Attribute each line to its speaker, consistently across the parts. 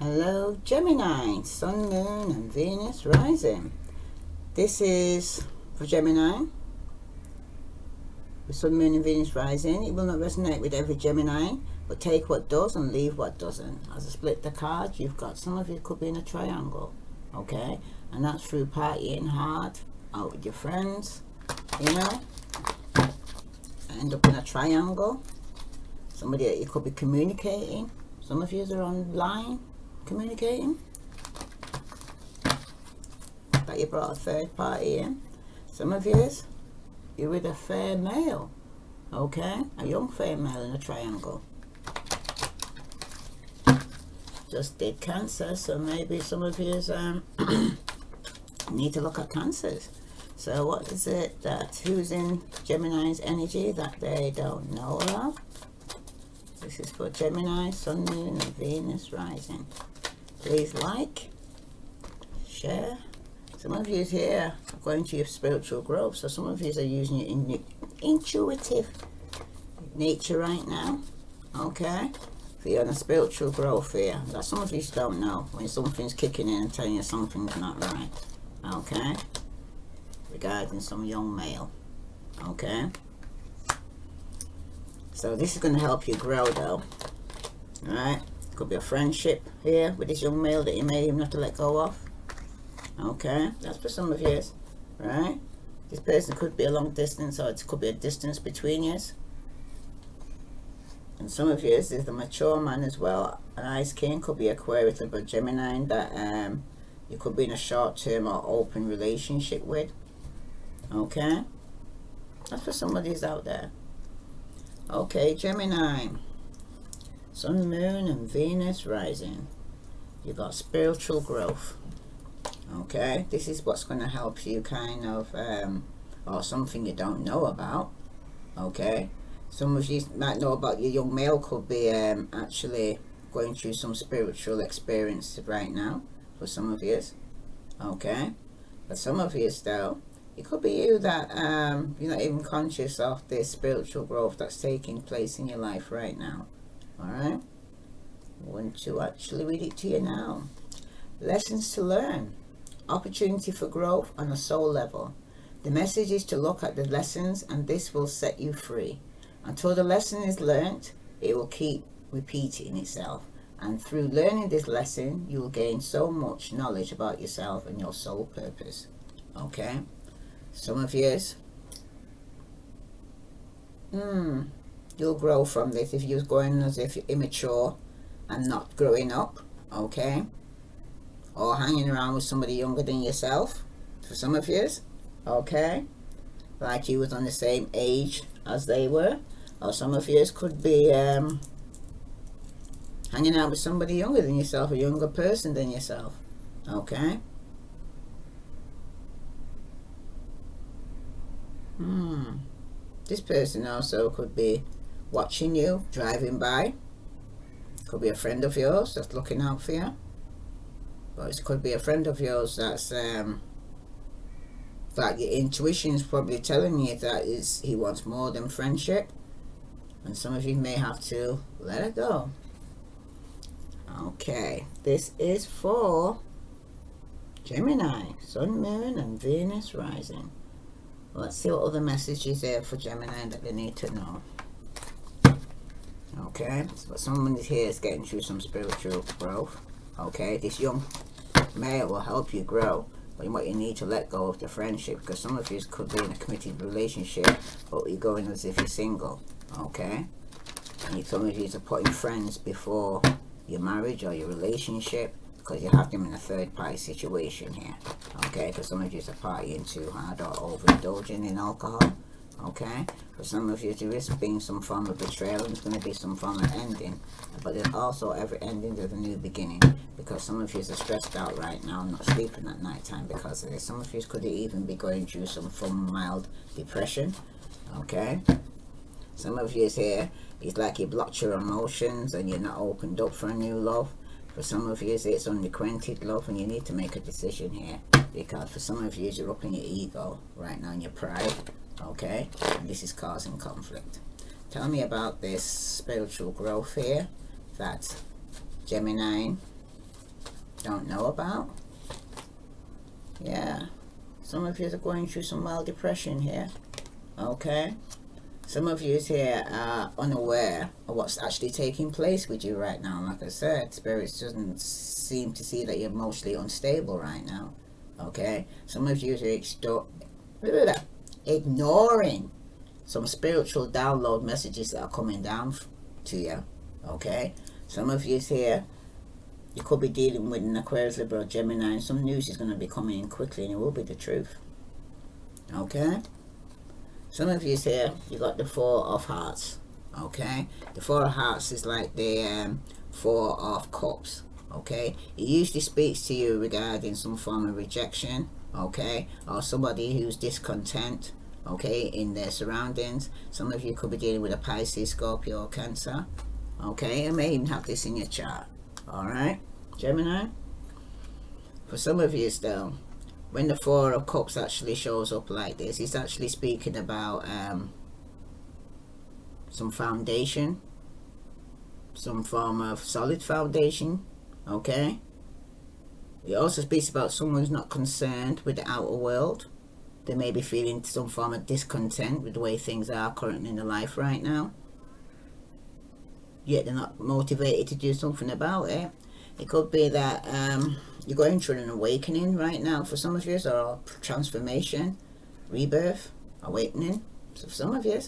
Speaker 1: Hello Gemini, Sun, Moon and Venus rising. This is for Gemini with Sun, Moon and Venus rising. It will not resonate with every Gemini, but take what does and leave what doesn't. As I split the cards, you've got some of you could be in a triangle, okay? And that's through partying hard, out with your friends, you know, end up in a triangle. Somebody that you could be communicating. Some of you are online communicating, that you brought a third party in. Some of you, you're with a fair male, okay? A young fair male in a triangle. Just did Cancer, so maybe some of you need to look at Cancers. So what is it that, who's in Gemini's energy that they don't know about? This is for Gemini, Sun, Moon and Venus rising. Please like, share. Some of you here are going to your spiritual growth, so some of you are using your intuitive nature right now, okay? So you're on a spiritual growth here. That some of you don't know when something's kicking in and telling you something's not right, okay? Regarding some young male, okay? So this is going to help you grow though, alright? Could be a friendship here with this young male that you may even have to let go of, okay? That's for some of you, right? This person could be a long distance, or it could be a distance between you. And some of you is the mature man as well. An Ice King could be Aquarius or Gemini that you could be in a short-term or open relationship with, okay? That's for somebody who's out there. Okay, Gemini, Sun, Moon and Venus rising. You got spiritual growth, okay? This is what's going to help you kind of, or something you don't know about, okay? Some of you might know about your young male could be actually going through some spiritual experience right now, for some of you, okay? But some of you though, it could be you that you're not even conscious of this spiritual growth that's taking place in your life right now. Alright? I want to actually read it to you now. Lessons to learn. Opportunity for growth on a soul level. The message is to look at the lessons and this will set you free. Until the lesson is learnt, it will keep repeating itself. And through learning this lesson, you will gain so much knowledge about yourself and your soul purpose. Okay? Some of you, you'll grow from this if you're going as if you're immature and not growing up, okay? Or hanging around with somebody younger than yourself, for some of you, okay? Like you was on the same age as they were. Or some of you could be hanging out with somebody younger than yourself, a younger person than yourself, okay? This person also could be watching you driving by. Could be a friend of yours that's looking out for you. But it could be a friend of yours that's that your intuition is probably telling you that he wants more than friendship. And some of you may have to let it go. Okay, this is for Gemini, Sun, Moon and Venus rising. Let's see what other messages there for Gemini that they need to know. Okay, so someone here is getting through some spiritual growth. Okay, this young male will help you grow, but what you need to let go of the friendship, because some of you could be in a committed relationship, but you're going as if you're single. Okay, and some of you are putting friends before your marriage or your relationship, because you have them in a third party situation here, okay? Because some of you are partying too hard or overindulging in alcohol, okay? For some of you there is being some form of betrayal, and there's going to be some form of ending, but there's also every ending there's a new beginning, because some of you are stressed out right now, not sleeping at night time because of this. Some of you could even be going through some form of mild depression, okay? Some of you here, it's like you blocked your emotions and you're not opened up for a new love. For some of you, it's unrequited love, and you need to make a decision here, because for some of you, you're up in your ego right now, in your pride, okay? And this is causing conflict. Tell me about this spiritual growth here that Gemini don't know about. Yeah, some of you are going through some mild depression here. Okay, some of you here are unaware of what's actually taking place with you right now. Like I said, spirits doesn't seem to see that you're emotionally unstable right now. Okay, some of you are ignoring some spiritual download messages that are coming down to you. Okay, some of you here, you could be dealing with an Aquarius, Libra, Gemini, and some news is going to be coming in quickly, and it will be the truth. Okay, some of you here, you got the Four of Hearts. Okay, the Four of Hearts is like the Four of Cups. Okay, it usually speaks to you regarding some form of rejection. Okay, or somebody who's discontent, okay, in their surroundings. Some of you could be dealing with a Pisces, Scorpio, or Cancer. Okay, I may even have this in your chart. All right, Gemini. For some of you still, when the Four of Cups actually shows up like this, it's actually speaking about some foundation, some form of solid foundation. Okay, it also speaks about someone who's not concerned with the outer world. They may be feeling some form of discontent with the way things are currently in their life right now, yet they're not motivated to do something about it. It could be that you're going through an awakening right now for some of you, or transformation, rebirth, awakening, so for some of you.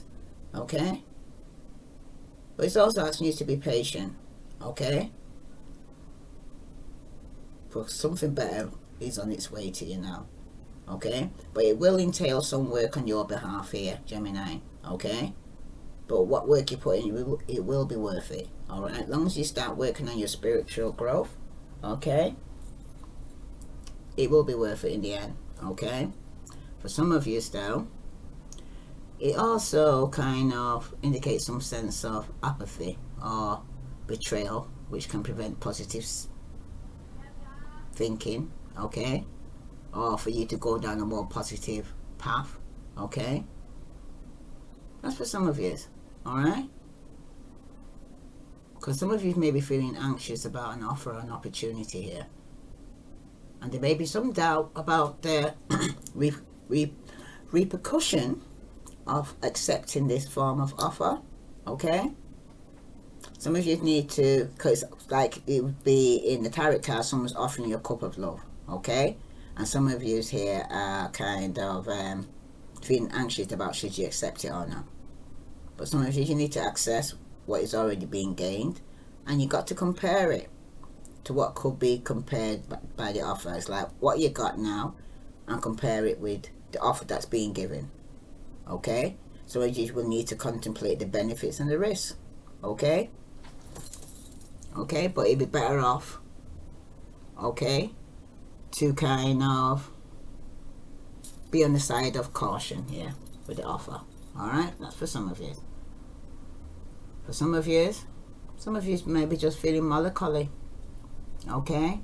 Speaker 1: Okay, but it's also asking you to be patient. Okay, for something better is on its way to you now. Okay, but it will entail some work on your behalf here, Gemini. Okay, but what work you put in, it will be worth it. All right, as long as you start working on your spiritual growth, okay, it will be worth it in the end. Okay, for some of you still, it also kind of indicates some sense of apathy or betrayal, which can prevent positive thinking. Okay, or for you to go down a more positive path. Okay, that's for some of you. All right, because some of you may be feeling anxious about an offer or an opportunity here, and there may be some doubt about the repercussion of accepting this form of offer. Okay, some of you need to, because like it would be in the tarot card, someone's offering you a cup of love. Okay, and some of you here are kind of feeling anxious about should you accept it or not. But some of you need to access what is already being gained, and you got to compare it to what could be compared by the offer. It's like what you got now, and compare it with the offer that's being given. Okay, so you will need to contemplate the benefits and the risks. Okay, but it'd be better off, okay, to kind of be on the side of caution here with the offer. All right, that's for some of you. For some of you may be just feeling melancholy. Okay,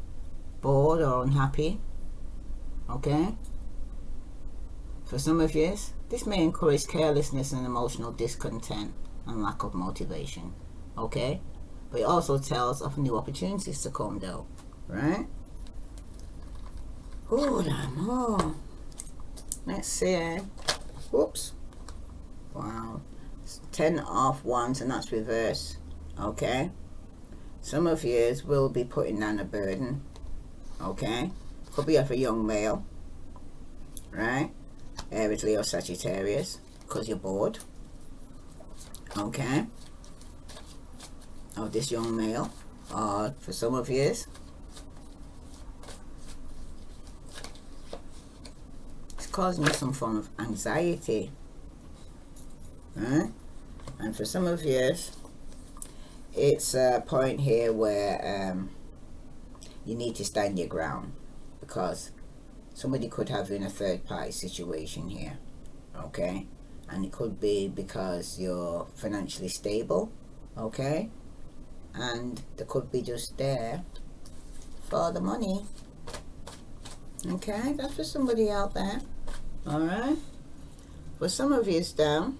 Speaker 1: bored or unhappy. Okay, for some of you, this may encourage carelessness and emotional discontent and lack of motivation. Okay, but it also tells of new opportunities to come though, right? Oh, let's see. Whoops. Wow. 10 of Wands, and that's reverse. Okay, some of you will be putting down a burden. Okay, could be of a young male, right? Aries, Leo, Sagittarius, because you're bored. Okay, of this young male, or for some of you, it's causing you some form of anxiety, right? And for some of you, it's a point here where you need to stand your ground, because somebody could have you in a third party situation here. Okay, and it could be because you're financially stable. Okay, and they could be just there for the money. Okay, that's for somebody out there. All right, for some of you down,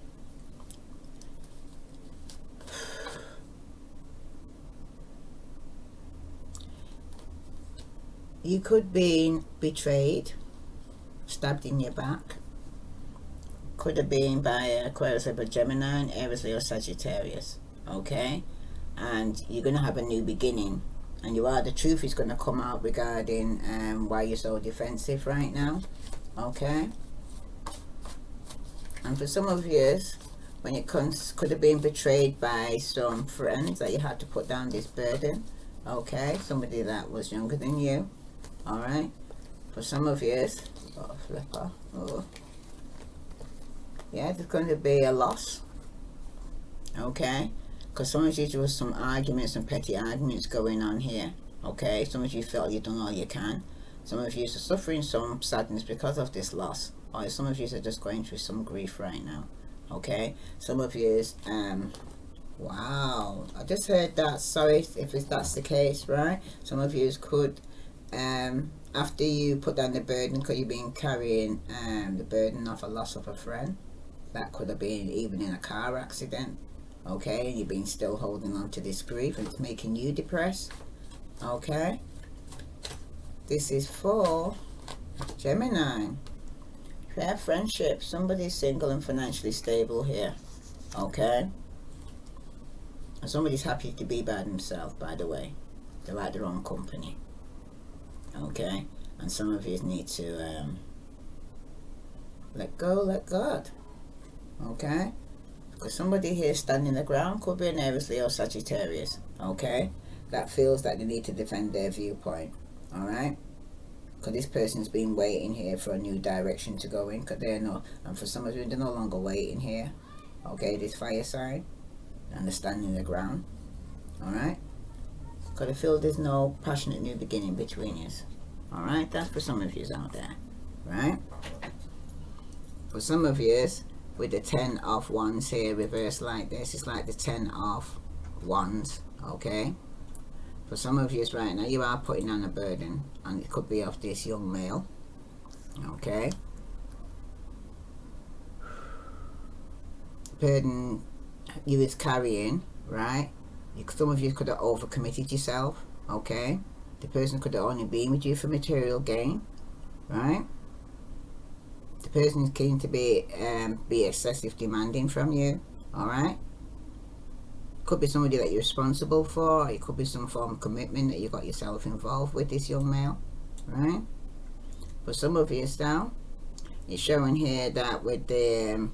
Speaker 1: You could be betrayed, stabbed in your back. Could have been by Aquarius, Libra, Gemini, Aries, Leo, Sagittarius. Okay, and you're gonna have a new beginning, and the truth is gonna come out regarding why you're so defensive right now. Okay, and for some of you, when it comes, could have been betrayed by some friends that you had to put down this burden. Okay, somebody that was younger than you. All right, for some of you, oh, flipper. Oh. Yeah, there's going to be a loss. Okay, because some of you, there was some arguments and petty arguments going on here. Okay, some of you felt you've done all you can. Some of you are suffering some sadness because of this loss, or some of you are just going through some grief right now. Okay, some of you wow, I just heard that. Sorry if that's the case, right? Some of you could after you put down the burden, could you been carrying the burden of a loss of a friend? That could have been even in a car accident. Okay, and you've been still holding on to this grief, and it's making you depressed. Okay, this is for Gemini. Fair friendship. Somebody's single and financially stable here. Okay, and somebody's happy to be by themselves, by the way. They like their own company. Okay, and some of you need to let go, let God. Okay, because somebody here standing the ground, could be an Aries, Leo, Sagittarius. Okay, that feels that they need to defend their viewpoint. All right, because this person's been waiting here for a new direction to go in, because they're not, and for some of you, they're no longer waiting here. Okay, this fire sign, and they're standing the ground. All right, because I feel there's no passionate new beginning between you. All right, that's for some of you out there, right? For some of you, with the 10 of wands here reversed like this, it's like the 10 of wands. Okay, for some of you right now, you are putting on a burden, and it could be of this young male. Okay, burden you is carrying, right? Some of you could have overcommitted yourself. Okay, the person could have only been with you for material gain, right? The person is keen to be excessive demanding from you. All right, could be somebody that you're responsible for, or it could be some form of commitment that you got yourself involved with this young male, right? For some of you now, it's showing here that with the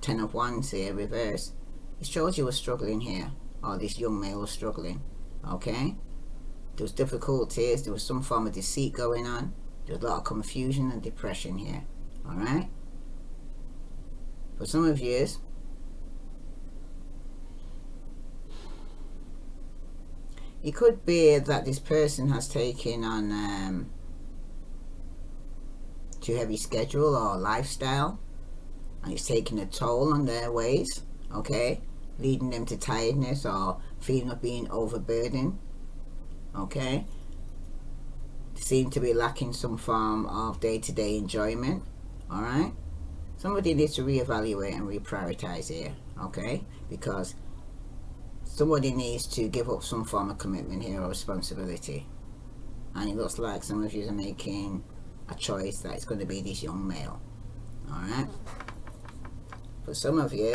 Speaker 1: 10 of wands here reverse, it shows you were struggling here, or this young male was struggling. Okay, there was difficulties, there was some form of deceit going on, there was a lot of confusion and depression here. All right, for some of you, it could be that this person has taken on too heavy schedule or lifestyle, and it's taking a toll on their ways. Okay, leading them to tiredness or feeling of being overburdened. Okay, they seem to be lacking some form of day-to-day enjoyment. All right, somebody needs to reevaluate and reprioritize here. Okay, because somebody needs to give up some form of commitment here or responsibility, and it looks like some of you are making a choice that it's going to be this young male. All right, for some of you,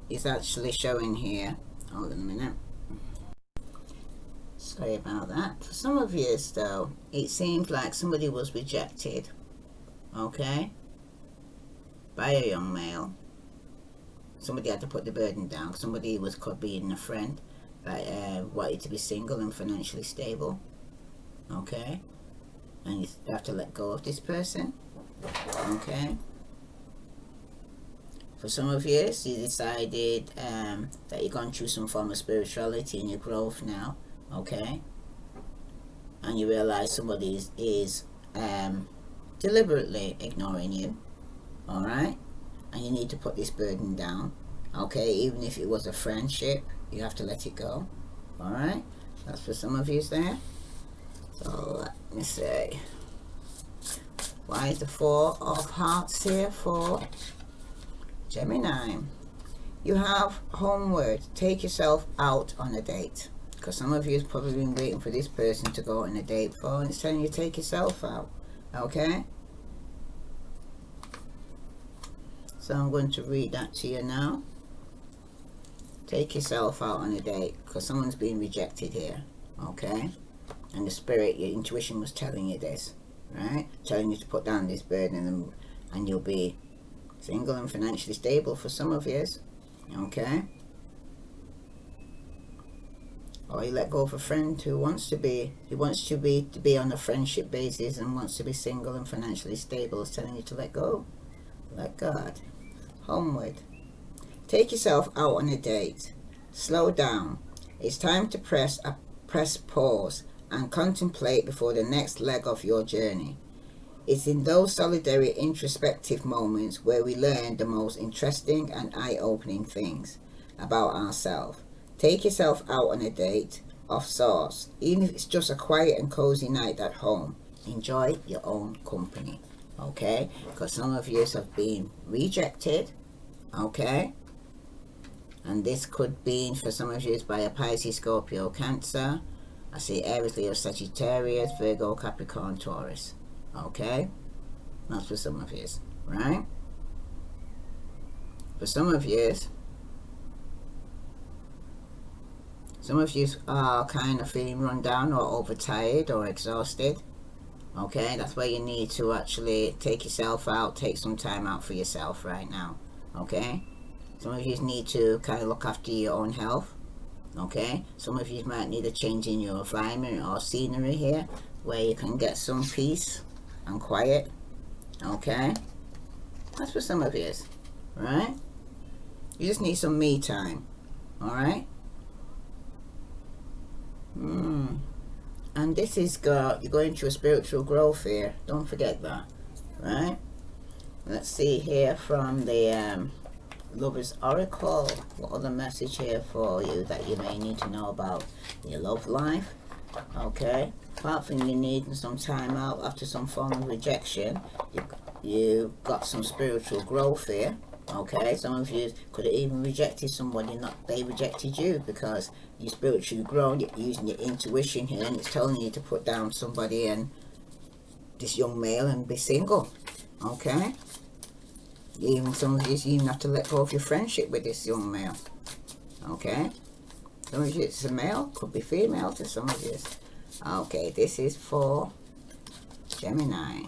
Speaker 1: it's actually showing here, hold on a minute, sorry about that. For some of you though, it seems like somebody was rejected, okay, by a young male. Somebody had to put the burden down. Somebody could be a friend that wanted to be single and financially stable. Okay, and you have to let go of this person. Okay, for some of you, you decided that you're going through some form of spirituality in your growth now. Okay, and you realize somebody is deliberately ignoring you. All right, and you need to put this burden down. Okay, even if it was a friendship, you have to let it go. All right, that's for some of you there. So let me see, why is the 4 of hearts here for Gemini? You have homework. Take yourself out on a date. Because some of you have probably been waiting for this person to go on a date for, and it's telling you to take yourself out. Okay? So I'm going to read that to you now. Take yourself out on a date, because someone's been rejected here. Okay? And the spirit, your intuition was telling you this. Right? Telling you to put down this burden, and you'll be single and financially stable for some of you. Okay? Or you let go of a friend who wants to be on a friendship basis and wants to be single and financially stable. It's telling you to let go. Let God. Homeward. Take yourself out on a date. Slow down. It's time to press pause and contemplate before the next leg of your journey. It's in those solitary introspective moments where we learn the most interesting and eye-opening things about ourselves. Take yourself out on a date of sorts, even if it's just a quiet and cozy night at home. Enjoy your own company, okay? Because some of you have been rejected, okay? And this could be, for some of you, by a Pisces, Scorpio, Cancer. I see Aries, Leo, Sagittarius, Virgo, Capricorn, Taurus, okay? That's for some of you, right? For some of you are kind of feeling run down or overtired or exhausted. Okay, that's where you need to actually take yourself out, take some time out for yourself right now. Okay, some of you need to kind of look after your own health. Okay, some of you might need a change in your environment or scenery here, where you can get some peace and quiet. Okay, that's for some of you, right? You just need some me time. All right. And this is you're going through a spiritual growth here. Don't forget that, right? Let's see here from the Lover's Oracle. What other message here for you that you may need to know about your love life? Okay. Apart from you needing some time out after some form of rejection, you got some spiritual growth here. Okay, some of you could have even rejected somebody, not they rejected you, because you spiritually grown, you're using your intuition here, and it's telling you to put down somebody and this young male and be single. Okay, even some of you even have to let go of your friendship with this young male. Okay, some of you it's a male, could be female to some of you. Okay, this is for Gemini.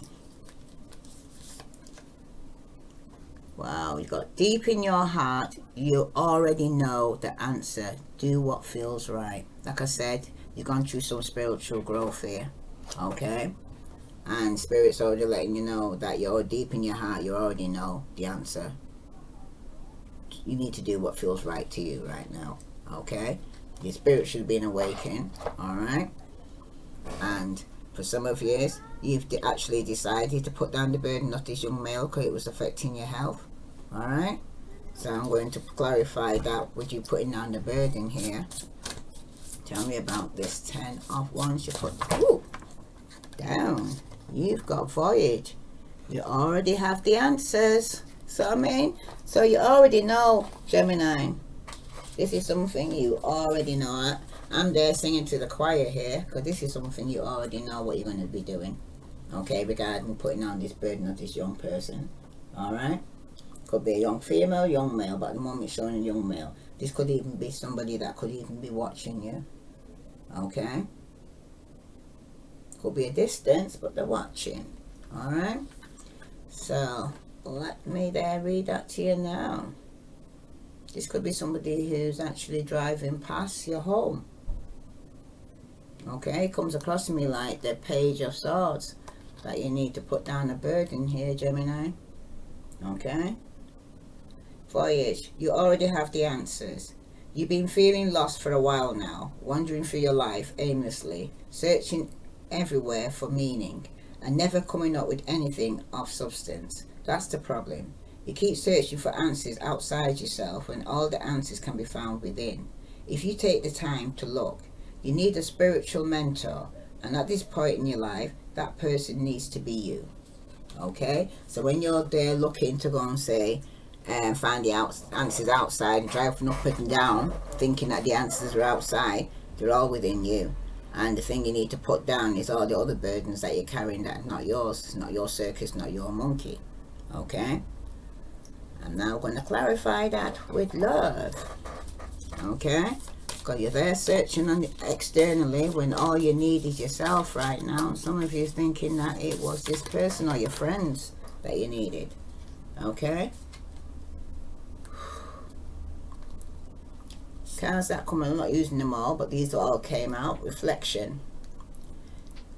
Speaker 1: Wow, you got deep in your heart, you already know the answer. Do what feels right. Like I said, you've gone through some spiritual growth here, okay? And Spirit's already letting you know that you're deep in your heart, you already know the answer. You need to do what feels right to you right now, okay? Your spirit should have been awakened, alright? And for some of you, you've actually decided to put down the burden of this young male because it was affecting your health. Alright, so I'm going to clarify that with you putting down the burden here. Tell me about this 10 of Wands you put down. You've got Voyage. You already have the answers. So so you already know, Gemini. This is something you already know. I'm there singing to the choir here, because this is something you already know what you're going to be doing. Okay, regarding putting on this burden of this young person. Alright? Could be a young female, young male, but at the moment it's showing a young male. This could even be somebody that could even be watching you. Okay? Could be a distance, but they're watching. Alright? So, let me read that to you now. This could be somebody who's actually driving past your home. Okay, it comes across to me like the Page of Swords, that you need to put down a burden here, Gemini. Okay? Voyage, you already have the answers. You've been feeling lost for a while now, wandering through your life aimlessly, searching everywhere for meaning, and never coming up with anything of substance. That's the problem. You keep searching for answers outside yourself when all the answers can be found within. If you take the time to look, you need a spiritual mentor, and at this point in your life, that person needs to be you. Okay? So when you're there looking to go and say, find the answers outside and driving up and down, thinking that the answers are outside, They're all within you. And the thing you need to put down is all the other burdens that you're carrying that are not yours. It's not your circus, not your monkey. Okay? I'm now going to clarify that with love. Okay? Because you're there searching on externally when all you need is yourself right now. Some of you are thinking that it was this person or your friends that you needed. Okay? Cards that come, I'm not using them all, but these all came out. Reflection.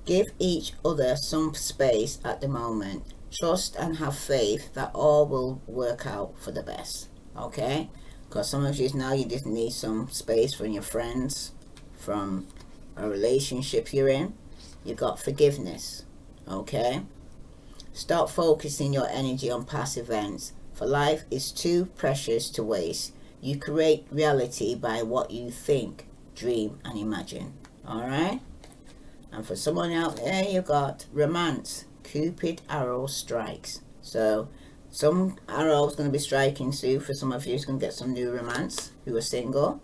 Speaker 1: Give each other some space at the moment. Trust and have faith that all will work out for the best. Okay? Because some of you now, you just need some space from your friends, from a relationship you're in. You got forgiveness. Okay? Stop focusing your energy on past events, for life is too precious to waste. You create reality by what you think, dream, and imagine. Alright? And for someone out there, you got romance. Cupid arrow strikes. So, some arrows going to be striking soon. For some of you, it's going to get some new romance who are single.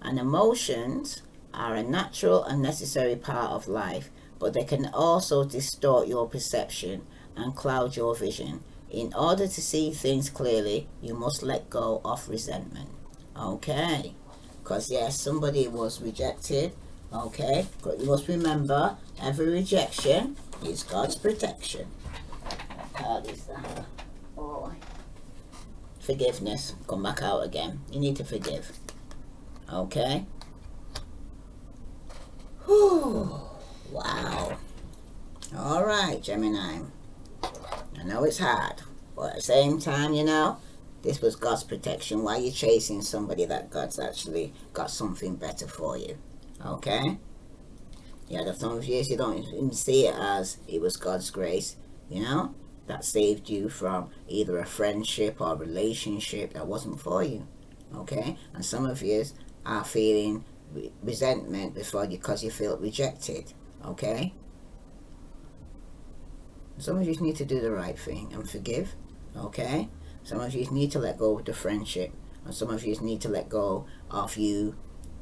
Speaker 1: And emotions are a natural and necessary part of life, but they can also distort your perception and cloud your vision. In order to see things clearly, you must let go of resentment. Okay? Because yes, somebody was rejected. Okay? But you must remember, every rejection is God's protection. How is that? Oh. Forgiveness. Come back out again. You need to forgive. Okay? Whew. Wow. Alright, Gemini. I know it's hard, but at the same time, you know, this was God's protection while you're chasing somebody that God's actually got something better for you. Okay? Yeah, the some of you, you don't even see it as it was God's grace, you know, that saved you from either a friendship or relationship that wasn't for you. Okay? And some of you are feeling resentment because you feel rejected. Okay? Some of you need to do the right thing and forgive. Okay? Some of you need to let go of the friendship, and some of you need to let go of you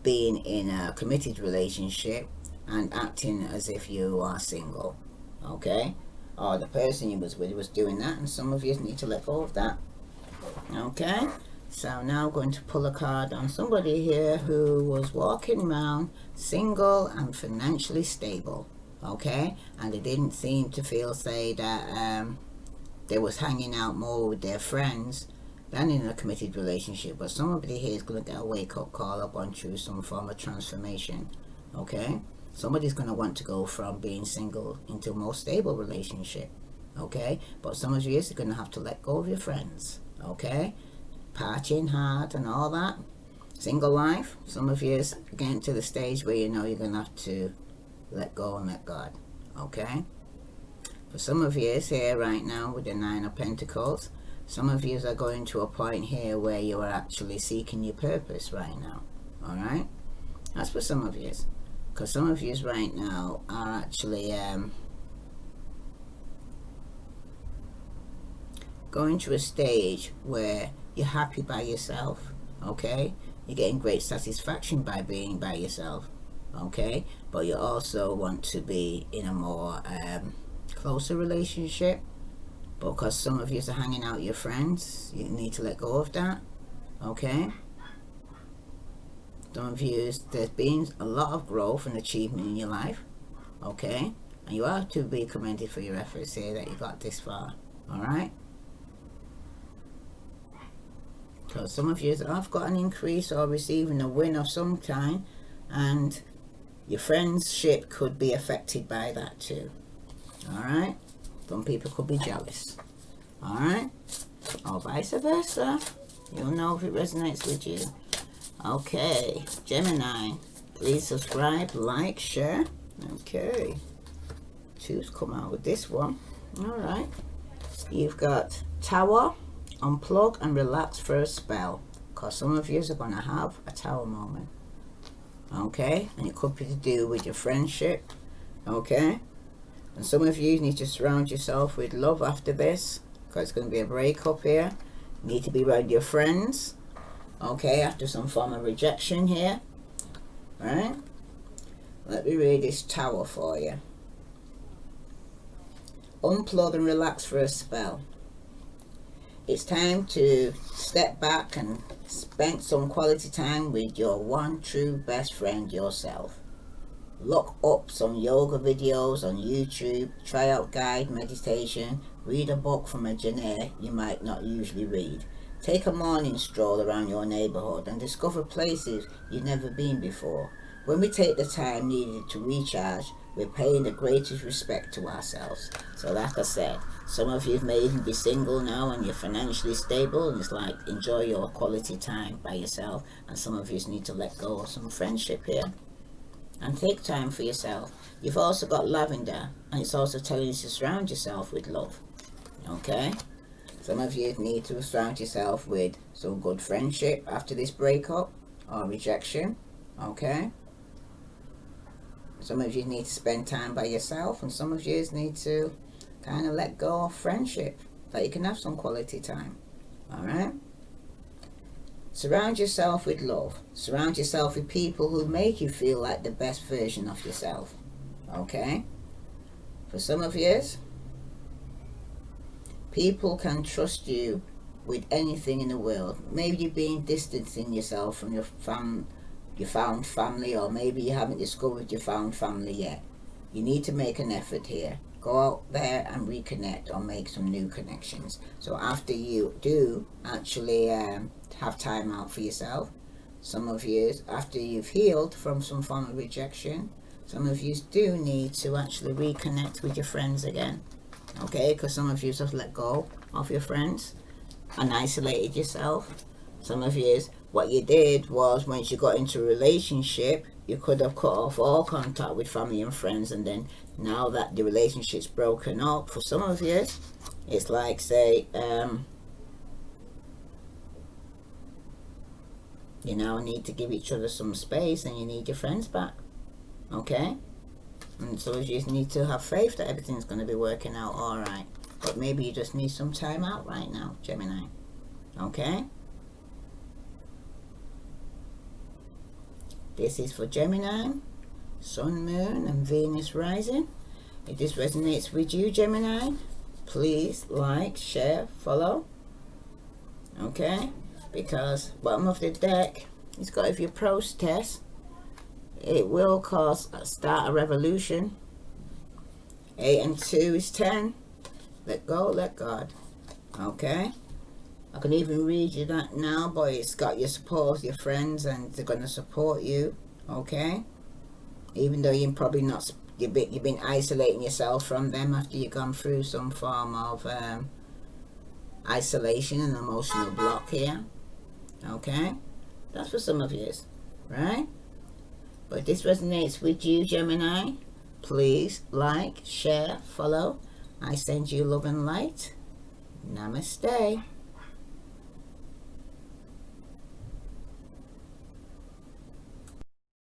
Speaker 1: being in a committed relationship and acting as if you are single. Okay? Or the person you was with was doing that, and some of you need to let go of that. Okay? So now I'm going to pull a card on somebody here who was walking around single and financially stable. Okay? And they didn't seem to feel, say, that they was hanging out more with their friends than in a committed relationship. But somebody here is going to get a wake-up call or gone through some form of transformation. Okay? Somebody's going to want to go from being single into a more stable relationship. Okay? But some of you are going to have to let go of your friends. Okay? Partying hard and all that. Single life. Some of you are getting to the stage where you know you're going to have to let go and let God. Okay? For some of you here right now with the Nine of Pentacles, some of you are going to a point here where you are actually seeking your purpose right now. Alright? That's for some of you. Because some of you right now are actually going to a stage where you're happy by yourself. Okay? You're getting great satisfaction by being by yourself. Okay? But you also want to be in a more closer relationship, because some of you are hanging out with your friends. You need to let go of that. Okay? Some of you, there's been a lot of growth and achievement in your life. Okay? And you are to be commended for your efforts here that you got this far. Alright? Because some of you have got an increase or receiving a win of some kind, and your friendship could be affected by that too. Alright? Some people could be jealous. Alright? Or vice versa. You'll know if it resonates with you. Okay. Gemini. Please subscribe, like, share. Okay. Choose come out with this one. Alright. You've got Tower. Unplug and relax for a spell. Because some of you are going to have a tower moment. Okay? And it could be to do with your friendship. Okay? And some of you need to surround yourself with love after this, because it's going to be a breakup here. You need to be around your friends. Okay? After some form of rejection here. Right? Let me read this tower for you. Unplug and relax for a spell. It's time to step back and spend some quality time with your one true best friend, yourself. Look up some yoga videos on YouTube, try out guided meditation, read a book from a genre you might not usually read. Take a morning stroll around your neighborhood and discover places you've never been before. When we take the time needed to recharge, we're paying the greatest respect to ourselves. So like I said, some of you may even be single now and you're financially stable, and it's like, enjoy your quality time by yourself. And some of you need to let go of some friendship here and take time for yourself. You've also got lavender, and it's also telling you to surround yourself with love. Okay? Some of you need to surround yourself with some good friendship after this breakup or rejection. Okay? Some of you need to spend time by yourself, and some of you need to kind of let go of friendship, that you can have some quality time. Alright? Surround yourself with love. Surround yourself with people who make you feel like the best version of yourself. Okay? For some of you, people can trust you with anything in the world. Maybe you've been distancing yourself from your found family, or maybe you haven't discovered your found family yet. You need to make an effort here. Go out there and reconnect or make some new connections. So after you do actually have time out for yourself, some of you, after you've healed from some form of rejection, some of you do need to actually reconnect with your friends again. Okay, because some of you have let go of your friends and isolated yourself. Some of you, what you did was, once you got into a relationship, you could have cut off all contact with family and friends, and then now that the relationship's broken up, for some of you, it's like, say, you now need to give each other some space and you need your friends back. Okay? And so you just need to have faith that everything's going to be working out alright. But maybe you just need some time out right now, Gemini. Okay? This is for Gemini, Sun, Moon and Venus rising. If this resonates with you, Gemini, please like, share, follow. Okay? Because bottom of the deck, it's got, if you protest, it will start a revolution. 8 and 2 is 10. Let go, let God. Okay? I can even read you that now, but it's got your support, your friends, and they're going to support you. Okay? Even though you're probably not, you've been isolating yourself from them after you've gone through some form of isolation and emotional block here. Okay? That's for some of you, right? But if this resonates with you, Gemini, please like, share, follow. I send you love and light. Namaste.